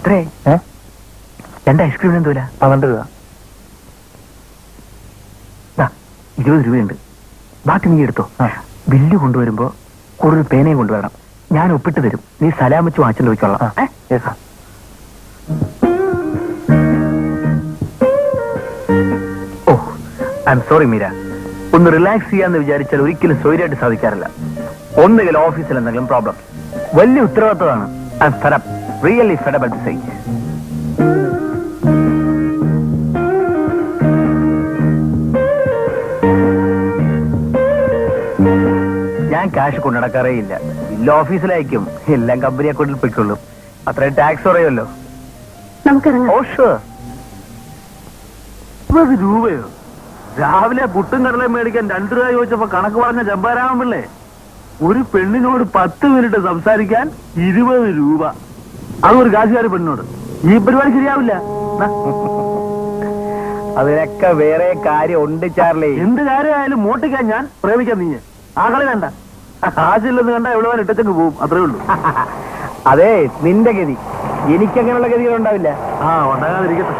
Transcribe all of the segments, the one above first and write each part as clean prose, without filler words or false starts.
എത്രേ? 2 ഐസ്ക്രീമിന് എന്തോല? 12 രൂപ. 20 രൂപയുണ്ട്. ബാക്കി നീ എടുത്തോ. ബില്ല് കൊണ്ടുവരുമ്പോ കൂടുതൽ പേനയും കൊണ്ടുവരണം. ഞാൻ ഒപ്പിട്ട് തരും. നീ സലാം വെച്ച് വാങ്ങിച്ചു വെച്ചോളാം. ഓ, ഐ എം സോറി മീര. ഒന്ന് റിലാക്സ് ചെയ്യാന്ന് വിചാരിച്ചാൽ ഒരിക്കലും സ്വൈര്യമായിട്ട് സാധിക്കാറില്ല. ഒന്നുകിൽ ഓഫീസിൽ എന്തെങ്കിലും പ്രോബ്ലം. വലിയ ഉത്തരവാദിത്തമാണ്. I M fed up, really fed up at this age. ഞാൻ ക്യാഷ് കൊണ്ടുനടക്കാറേ ഇല്ല. ഇല്ല ഓഫീസിലയക്കും, എല്ലാം കമ്പനി അക്കൗണ്ടിൽ പൊയ്ക്കൊള്ളും. അത്രയും ടാക്സ് കുറയുമല്ലോ. നമുക്കിറങ്ങാം. 20 രൂപയോ? രാവിലെ പുട്ടും കടലയും മേടിക്കാൻ 2 രൂപ ചോദിച്ചപ്പോ കണക്ക് പറഞ്ഞ ചെമ്പാരാമൻ പിള്ളേ, ഒരു പെണ്ണിനോട് 10 മിനിറ്റ് സംസാരിക്കാൻ 20 രൂപ. അതൊരു കാശുകാരി പെണ്ണിനോട്. ഈ പരിപാടി ശരിയാവില്ല. അതിനൊക്കെ വേറെ കാര്യം ഉണ്ട് ചാർലി. എന്ത് കാര്യമായാലും മോട്ടിക്കാൻ ഞാൻ പ്രേമിക്കാൻ നീ ആകളെ വേണ്ട. ആശയില്ലെന്ന് കണ്ട എവിടെ വരെ ഇട്ടച്ചങ്ങ് പോവും, അത്രേ ഉള്ളൂ. അതെ നിന്റെ ഗതി. എനിക്കങ്ങനെയുള്ള ഗതികളുണ്ടാവില്ല. ഉണ്ടാകാതിരിക്കട്ടെ.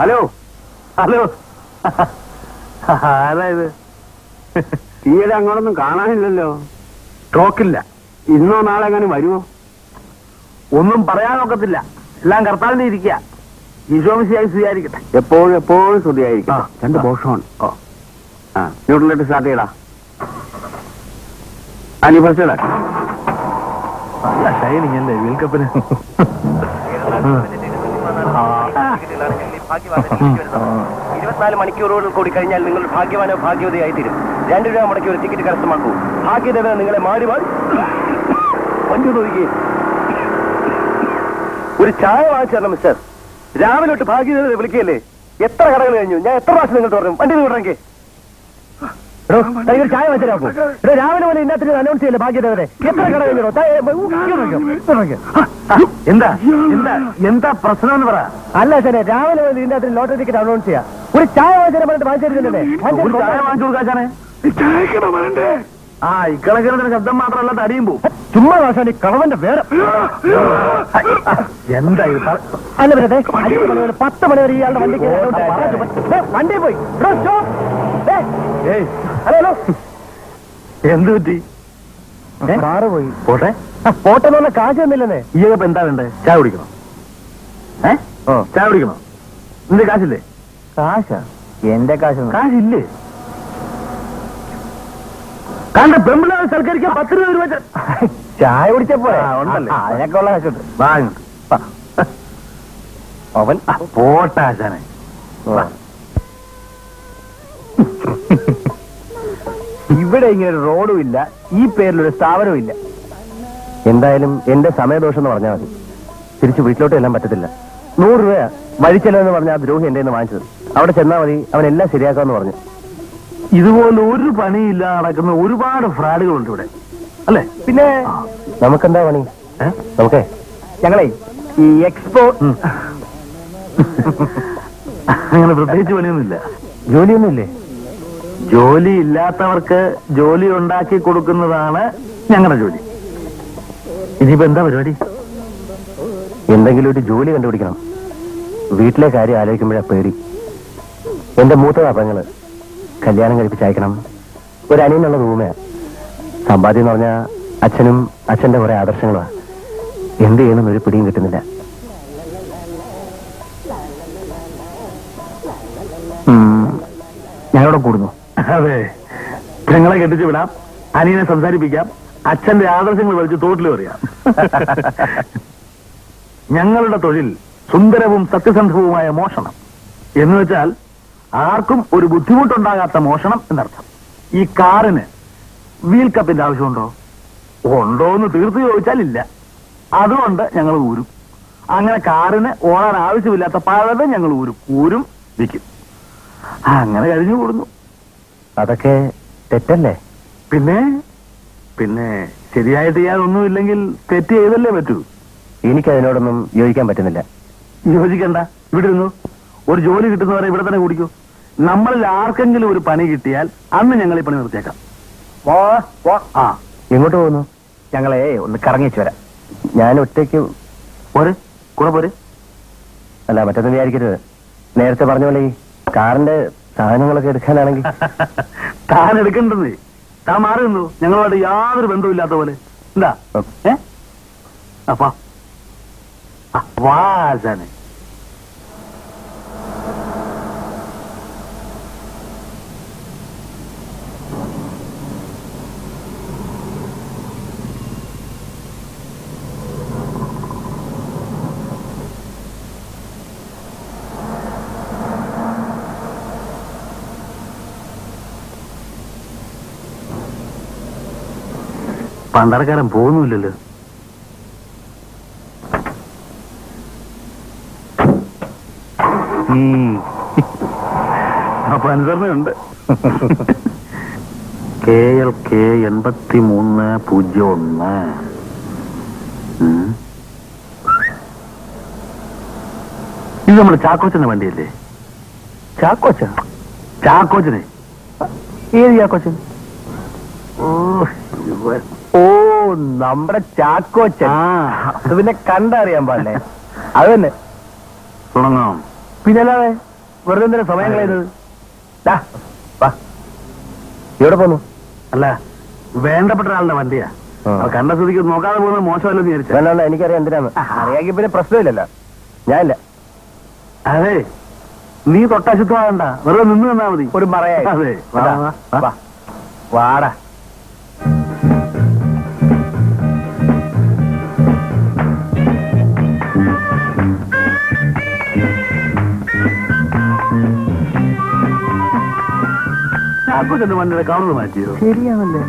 ഹലോ ഹലോ, ആരായത്? തീരെ അങ്ങോട്ടൊന്നും കാണാനില്ലല്ലോ. സ്റ്റോക്കില്ല. ഇന്നോ നാളെ എങ്ങനെ വരുമോ? ഒന്നും പറയാനൊക്കത്തില്ല. എല്ലാം കർത്താവിന്റെ ഇരിക്കുക. ഈശോമിശിയായി സ്വീകരിക്കട്ടെ. എപ്പോഴും എപ്പോഴും സ്തുതിയായിരിക്കും. 2 ബോഷമാണ്. ന്യൂട്രലായിട്ട് സ്റ്റാർട്ട് ചെയ്യടാ. നീ ഫസ്റ്റ് ഇടാ. നല്ല ഷൈനിങ് അല്ലേ വേൾഡ് കപ്പിന്? 24 മണിക്കൂറുകൾ കൂടി കഴിഞ്ഞാൽ നിങ്ങൾ ഭാഗ്യവാനോ ഭാഗ്യവതിയായി തീരും. 2 രൂപ മുടക്കി ഒരു ടിക്കറ്റ് കരസ്ഥമാക്കൂ. ഭാഗ്യദേവന നിങ്ങളെ മാറി വണ്ടി നോക്കി ഒരു ചായ വാങ്ങിച്ചു തരണം മിസ്റ്റർ. രാവിലെ തൊട്ട് ഭാഗ്യദേവനെ വിളിക്കുകയല്ലേ? എത്ര കടകൾ കഴിഞ്ഞു? ഞാൻ എത്ര പ്രാവശ്യം നിങ്ങൾ പറഞ്ഞു വണ്ടി വിടണമെങ്കിൽ ചായ വെച്ചരാക്കൂ. രാവിലെ പോലെ ഇന്നത്തെ അനൗൺസ് ചെയ്യല്ലേ ഭാഗ്യദേവരെ? എത്ര കട കഴിഞ്ഞോ? എന്താ എന്താ എന്താ പ്രശ്നം എന്ന് പറ. അല്ല സാറേ, രാവിലെ പോലെ ഇതിന്റെ അകത്ത് ലോട്ടറി ടിക്കറ്റ് അനൗൺസ് ചെയ്യാം. ഒരു ചായ വാങ്ങിച്ചാൽ പറഞ്ഞിട്ട് വാങ്ങിച്ചിരുന്നല്ലേ? ഒരു ചായ വാങ്ങിച്ചു കൊടുക്കാച്ചാനെ. ഇക്കളക്കിറത്തിന് ശബ്ദം മാത്രമല്ല തടിയും പോവും. ചുമ്മാ വാശാൻ ഈ കളവന്റെ പേര്. എന്താ ഇത്? അല്ല വരട്ടെ, 10 മണി വരെ ഇയാളുടെ വണ്ടിക്ക് വണ്ടി പോയി. ഹലോ, എന്ത് പറ്റി? കാറ് പോയി. പോട്ടെ പോട്ടെ എന്ന് പറഞ്ഞാൽ കാശ് തന്നില്ലെന്നേ. ഈ ഇപ്പൊ എന്താ വേണ്ടേ? ചായ കുടിക്കണോ? ചായ കുടിക്കണോ? നിന്റെ കാശില്ലേ? കാശാ? എന്റെ കാശ് കാശില്ലേ? കണ്ട പെമ്പിളാവ് സൽക്കരിക്കാൻ 10 രൂപ ചായ കുടിച്ചപ്പോ ഉണ്ടല്ലേ? അതിനൊക്കെ ഉള്ള കാശുണ്ട്. അവൻ പോട്ടാശാനെ. ഇവിടെ ഇങ്ങനെ ഒരു റോഡും ഇല്ല, ഈ പേരിലൊരു സ്ഥാപനവും ഇല്ല. എന്തായാലും എന്റെ സമയദോഷം എന്ന് പറഞ്ഞാൽ മതി. തിരിച്ച് വീട്ടിലോട്ട് എല്ലാം പറ്റത്തില്ല. 100 രൂപ വഴിച്ചെലവെന്ന് പറഞ്ഞ ആ ദ്രോഹി എന്റെ നിന്ന് വാങ്ങിച്ചത്. അവിടെ ചെന്നാൽ മതി, അവനെല്ലാം ശരിയാക്കാമെന്ന് പറഞ്ഞു. ഇതുപോലെ ഒരു പണിയില്ല നടക്കുന്ന ഒരുപാട് ഫ്രാഡുകളുണ്ട് ഇവിടെ, അല്ലേ? പിന്നെ നമുക്കെന്താ പണി? നമുക്കേ ഞങ്ങളെ ഈ എക്സ്പോ അങ്ങനെ പ്രത്യേകിച്ച് പണിയൊന്നുമില്ല. ജോലിയൊന്നുമില്ലേ? ജോലി ഇല്ലാത്തവർക്ക് ജോലി ഉണ്ടാക്കി കൊടുക്കുന്നതാണ് ഞങ്ങളുടെ ജോലി. ഇനിയിപ്പോ എന്താ പരിപാടി? എന്തെങ്കിലും ഒരു ജോലി കണ്ടുപിടിക്കണം. വീട്ടിലെ കാര്യം ആലോചിക്കുമ്പോഴാ പേടി. എന്റെ മൂത്തതാ പെങ്ങള്. കല്യാണം കഴിപ്പിച്ചയക്കണം. ഒരു അനിയനുള്ള റൂമയാ. സമ്പാദ്യം എന്ന് പറഞ്ഞാൽ അച്ഛനും അച്ഛന്റെ കുറെ ആദർശങ്ങളാ. എന്ത് ചെയ്യണമെന്ന് ഒരു പിടിയും കിട്ടുന്നില്ല. ഞങ്ങളോട് കൂടുന്നു. അതെ, ഞങ്ങളെ കെട്ടിച്ചു വിടാം, അനിയനെ സംസാരിപ്പിക്കാം, അച്ഛന്റെ ആദർശങ്ങൾ വലിച്ച് തോട്ടിൽ പറയാം. ഞങ്ങളുടെ തൊഴിൽ സുന്ദരവും സത്യസന്ധവുമായ മോഷണം. എന്ന് വെച്ചാൽ ആർക്കും ഒരു ബുദ്ധിമുട്ടുണ്ടാകാത്ത മോഷണം എന്നർത്ഥം. ഈ കാറിന് വീൽ കപ്പിന്റെ ആവശ്യമുണ്ടോ? ഉണ്ടോന്ന് തീർത്ത് ചോദിച്ചാൽ ഇല്ല. അതുകൊണ്ട് ഞങ്ങൾ ഊരും. അങ്ങനെ കാറിന് ഓടാൻ ആവശ്യമില്ലാത്ത പലതും ഞങ്ങൾ ഊരും വിൽക്കും. അങ്ങനെ കഴിഞ്ഞു കൂടുന്നു. അതൊക്കെ തെറ്റല്ലേ? പിന്നെ പിന്നെ ശരിയായിട്ട് ചെയ്യാനൊന്നുമില്ലെങ്കിൽ തെറ്റ് ചെയ്തല്ലേ പറ്റൂ. എനിക്കതിനോടൊന്നും യോജിക്കാൻ പറ്റുന്നില്ല. യോജിക്കണ്ട, ഇവിടെ ഇരുന്നു. ഒരു ജോലി കിട്ടുന്നവരെ ഇവിടെ തന്നെ കുടിക്കൂ. നമ്മളിൽ ആർക്കെങ്കിലും ഒരു പണി കിട്ടിയാൽ അന്ന് ഞങ്ങൾ ഈ പണി നിർത്തിയേക്കാം. എങ്ങോട്ട് പോകുന്നു? ഞങ്ങളെ ഒന്ന് കറങ്ങിച്ചു വരാം. ഞാൻ ഒറ്റയ്ക്ക് പോരെ, കൂടെ പോരെ. അല്ല മറ്റൊന്നും വിചാരിക്കരുത്. നേരത്തെ പറഞ്ഞ പോലെ ഈ കാറിന്റെ സാധനങ്ങളൊക്കെ എടുക്കാനാണെങ്കിൽ താൻ എടുക്കണ്ടെന്നേ. താൻ മാറി നിന്നു. ഞങ്ങളുമായിട്ട് യാതൊരു ബന്ധവുമില്ലാത്ത പോലെ. എന്താ അപ്പാ വാശാനെ. പണ്ടറക്കാരൻ പോകുന്നില്ലല്ലോ. അപ്പൊ അനുസരണയുണ്ട്. KLK 8301. ഇത് നമ്മുടെ ചാക്കോച്ചന്റെ വണ്ടിയല്ലേ? ചാക്കോച്ചനെ. ഏത് ചാക്കോച്ചൻ? ഓ നമ്മുടെ ചാക്കോച്ചൻ. അത് പിന്നെ കണ്ടറിയാൻ പാടില്ലേ? അത് തന്നെ തുടങ്ങാം. പിന്നല്ലാതെ വെറുതെ എന്തിനാ സമയം കളയുന്നത്? എവിടെ പോന്നു? അല്ല, വേണ്ടപ്പെട്ട ഒരാളുടെ വണ്ടിയാ. കണ്ട സ്ഥിതിക്ക് നോക്കാതെ പോകുന്നത് മോശമല്ലെന്ന് വിചാരിച്ചു. അല്ല എനിക്കറിയാം എന്തിനാന്ന്. അറിയാമെങ്കിൽ പിന്നെ പ്രശ്നമില്ലല്ലോ. ഞാനില്ല. അതെ, നീ തൊട്ടശുദ്ധമാകണ്ട, വെറുതെ നിന്ന് തന്നാ മതി. ഒരു മറയായി. അതെ, വാടാ. ചാക്കോച്ചന്റെ വണ്ടിയുടെ കവർ മാറ്റിയോ? ശരിയാണല്ലേ?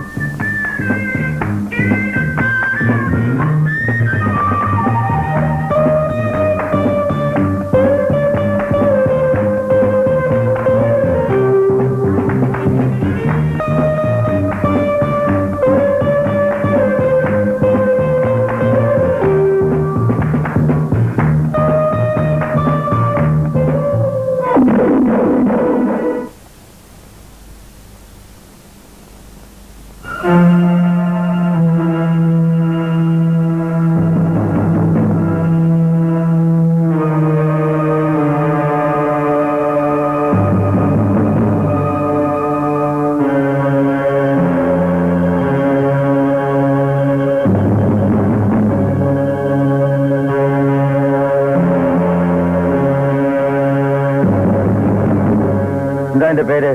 എന്താ എന്റെ പേര്?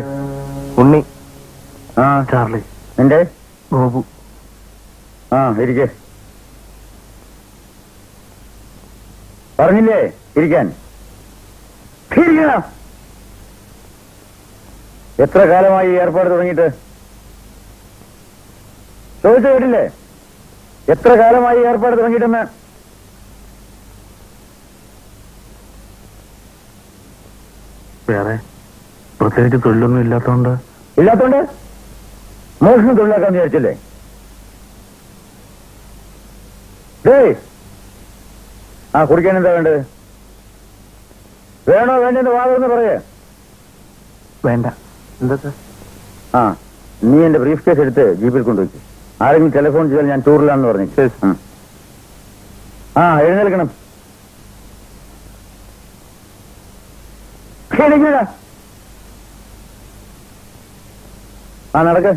ഉണ്ണി. ചാർലി. നിന്റെ? ഗോപു. ഇരിക്കേ. പറഞ്ഞില്ലേ ഇരിക്കാൻ? എത്ര കാലമായി ഈ ഏർപ്പാട് തുടങ്ങിയിട്ട്? ചോദിച്ചു കേട്ടില്ലേ? എത്ര കാലമായി ഏർപ്പാട് തുടങ്ങിയിട്ടെന്ന്? വേറെ പ്രത്യേകിച്ച് തൊഴിലൊന്നും ഇല്ലാത്തോണ്ട് മോഷണം തൊഴിലാക്കാൻ വിചാരിച്ചില്ലേ? കുടിക്കാൻ എന്താ വേണ്ടത്? വേണോ വേണ്ടെന്ന് വാദമെന്ന് പറയേ. വേണ്ട. എന്താ? നീ എന്റെ ബ്രീഫ് കേസ് എടുത്ത് ജീപ്പിൽ കൊണ്ടുവയ്ക്കും. ആരെങ്കിലും ടെലിഫോൺ ചെയ്താൽ ഞാൻ ടൂറിലാണെന്ന് പറഞ്ഞു. എഴുന്നേൽക്കണം. നടക്ക്.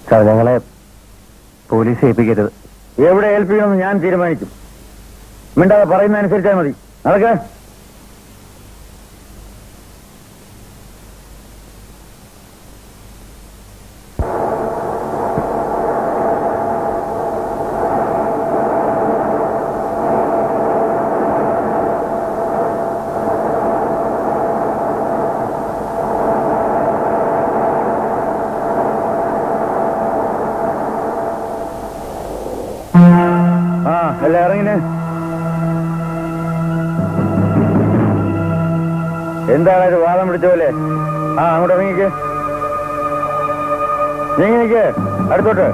സാർ, ഞങ്ങളെ പോലീസ് ഏൽപ്പിക്കരുത്. എവിടെ ഏൽപ്പിക്കണമെന്ന് ഞാൻ തീരുമാനിക്കും. മിണ്ടാതെ പറയുന്ന അനുസരിച്ചാൽ മതി. നടക്ക്. എല്ലാം ഇറങ്ങിന്. എന്താണ് ഒരു വാദം പിടിച്ച പോലെ? അങ്ങോട്ട് ഇറങ്ങിക്ക്. നീങ്ങിക്ക് അടുത്തോട്ട്.